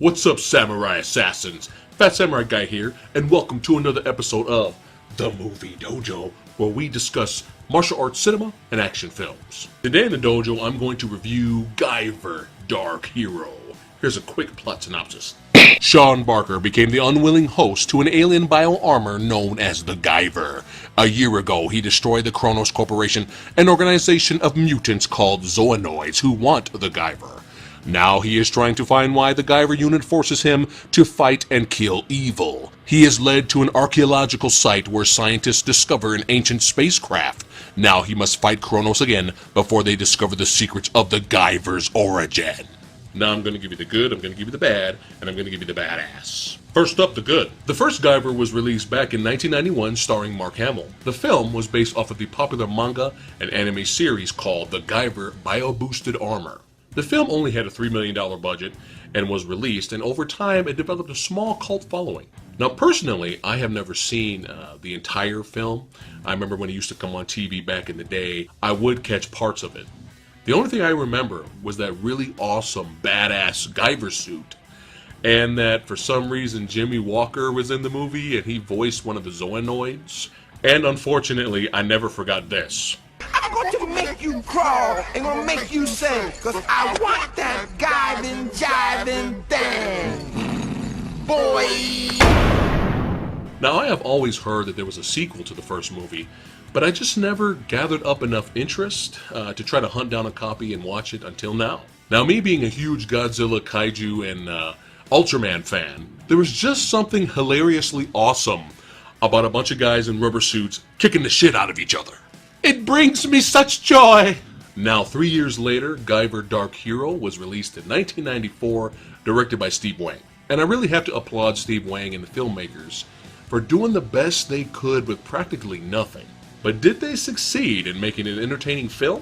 What's up, Samurai Assassins? Fat Samurai Guy here, and welcome to another episode of The Movie Dojo, where we discuss martial arts cinema and action films. Today in the dojo, I'm going to review Guyver, Dark Hero. Here's a quick plot synopsis. Sean Barker became the unwilling host to an alien bio-armor known as the Guyver. A year ago, he destroyed the Kronos Corporation, an organization of mutants called Zoanoids who want the Guyver. Now he is trying to find why the Guyver unit forces him to fight and kill evil. He is led to an archaeological site where scientists discover an ancient spacecraft. Now he must fight Kronos again before they discover the secrets of the Guyver's origin. Now I'm going to give you the good, I'm going to give you the bad, and I'm going to give you the badass. First up, the good. The first Guyver was released back in 1991 starring Mark Hamill. The film was based off of the popular manga and anime series called The Guyver Bio-Boosted Armor. The film only had a $3 million budget and was released, and over time it developed a small cult following. Now personally, I have never seen the entire film. I remember when it used to come on TV back in the day, I would catch parts of it. The only thing I remember was that really awesome, badass Guyver suit, and that for some reason Jimmy Walker was in the movie and he voiced one of the Zoanoids. And unfortunately, I never forgot this. I'm going to make you crawl and gonna make you sing, cause I want that Guyvin' jiving thing, boy. Now I have always heard that there was a sequel to the first movie, but I just never gathered up enough interest to try to hunt down a copy and watch it until now. Now me being a huge Godzilla, Kaiju, and Ultraman fan, there was just something hilariously awesome about a bunch of guys in rubber suits kicking the shit out of each other. It brings me such joy! Now 3 years later, Guyver Dark Hero was released in 1994, directed by Steve Wang. And I really have to applaud Steve Wang and the filmmakers for doing the best they could with practically nothing. But did they succeed in making an entertaining film?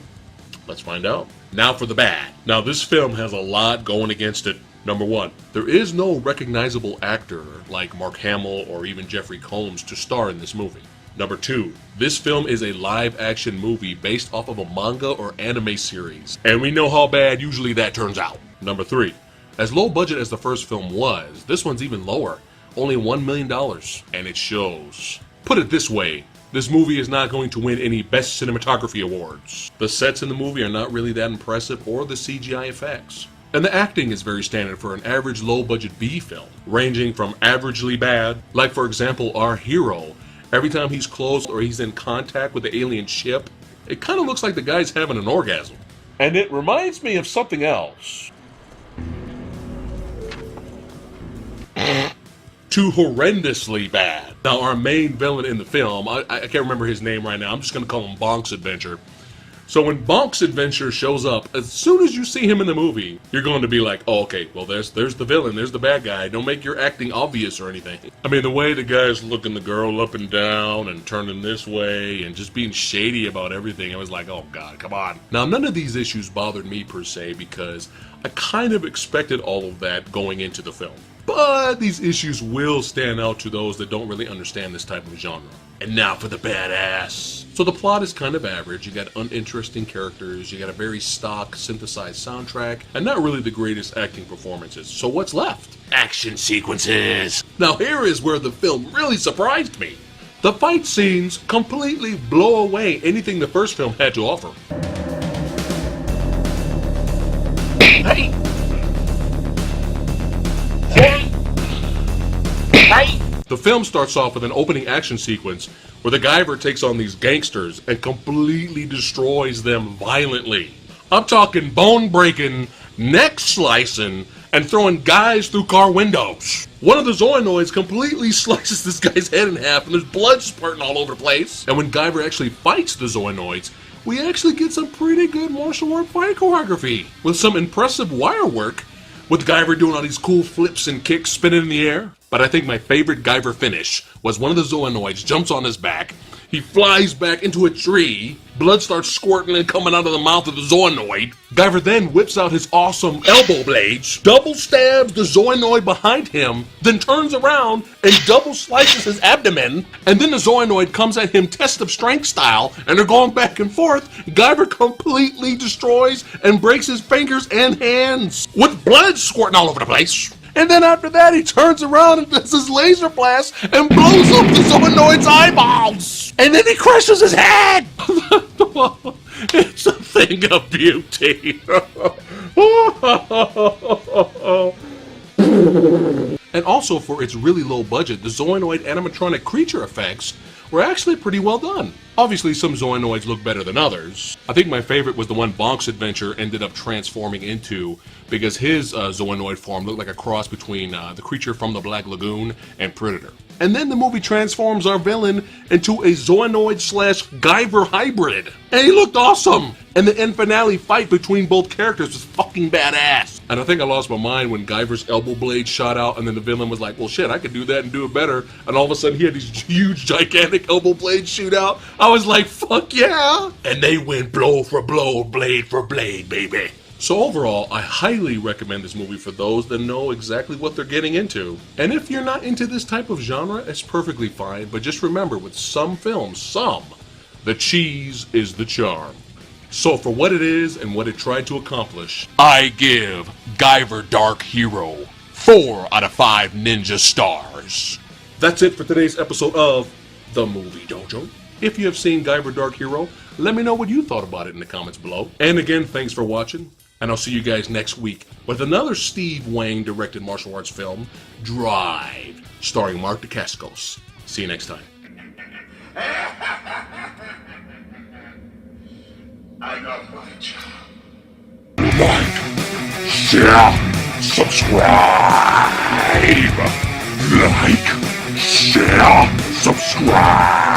Let's find out. Now for the bad. Now this film has a lot going against it. Number one, there is no recognizable actor like Mark Hamill or even Jeffrey Combs to star in this movie. Number two, this film is a live-action movie based off of a manga or anime series, and we know how bad usually that turns out. Number three, as low budget as the first film was, this one's even lower, only $1 million, and it shows. Put it this way, this movie is not going to win any Best Cinematography awards. The sets in the movie are not really that impressive, or the CGI effects. And the acting is very standard for an average low-budget B film, ranging from averagely bad, like for example our hero. Every time he's close or he's in contact with the alien ship, it kind of looks like the guy's having an orgasm. And it reminds me of something else. Too horrendously bad. Now our main villain in the film, I can't remember his name right now, I'm just going to call him Bonk's Adventure. So when Bonk's Adventure shows up, as soon as you see him in the movie, you're going to be like, oh, okay, well, there's the villain, there's the bad guy. Don't make your acting obvious or anything. I mean, the way the guy's looking the girl up and down and turning this way and just being shady about everything, I was like, oh, God, come on. Now, none of these issues bothered me, per se, because I kind of expected all of that going into the film. But these issues will stand out to those that don't really understand this type of genre. And now for the badass. So the plot is kind of average. You got uninteresting characters, you got a very stock synthesized soundtrack, and not really the greatest acting performances. So what's left? Action sequences. Now here is where the film really surprised me. The fight scenes completely blow away anything the first film had to offer. Hey! Hey! The film starts off with an opening action sequence where the Guyver takes on these gangsters and completely destroys them violently. I'm talking bone-breaking, neck-slicing, and throwing guys through car windows. One of the Zoanoids completely slices this guy's head in half and there's blood spurting all over the place. And when Guyver actually fights the Zoanoids, we actually get some pretty good martial art fight choreography with some impressive wire work, with Guyver doing all these cool flips and kicks spinning in the air. But I think my favorite Guyver finish was one of the Zoanoids jumps on his back, he flies back into a tree, blood starts squirting and coming out of the mouth of the Zoanoid. Guyver then whips out his awesome elbow blades, double stabs the Zoanoid behind him, then turns around and double slices his abdomen, and then the Zoanoid comes at him test of strength style, and they're going back and forth. Guyver completely destroys and breaks his fingers and hands, with blood squirting all over the place. And then after that, he turns around and does his laser blast and blows up the Zoanoid's eyeballs. And then he crushes his head. It's a thing of beauty. And also, for its really low budget, the Zoanoid animatronic creature effects were actually pretty well done. Obviously, some Zoanoids look better than others. I think my favorite was the one Bonk's Adventure ended up transforming into, because his Zoanoid form looked like a cross between the creature from the Black Lagoon and Predator. And then the movie transforms our villain into a Zoanoid/Guyver hybrid. And he looked awesome! And the end finale fight between both characters was fucking badass. And I think I lost my mind when Guyver's elbow blade shot out, and then the villain was like, well shit, I could do that and do it better. And all of a sudden he had these huge, gigantic elbow blades shoot out. I was like, fuck yeah! And they went blow for blow, blade for blade, baby. So overall, I highly recommend this movie for those that know exactly what they're getting into. And if you're not into this type of genre, it's perfectly fine, but just remember, with some films, the cheese is the charm. So for what it is and what it tried to accomplish, I give Guyver Dark Hero 4 out of 5 ninja stars. That's it for today's episode of The Movie Dojo. If you have seen Guyver Dark Hero, let me know what you thought about it in the comments below. And again, thanks for watching, and I'll see you guys next week with another Steve Wang directed martial arts film, Drive, starring Mark Dacascos. See you next time. I got my job. Like, share, subscribe. Like, share, subscribe.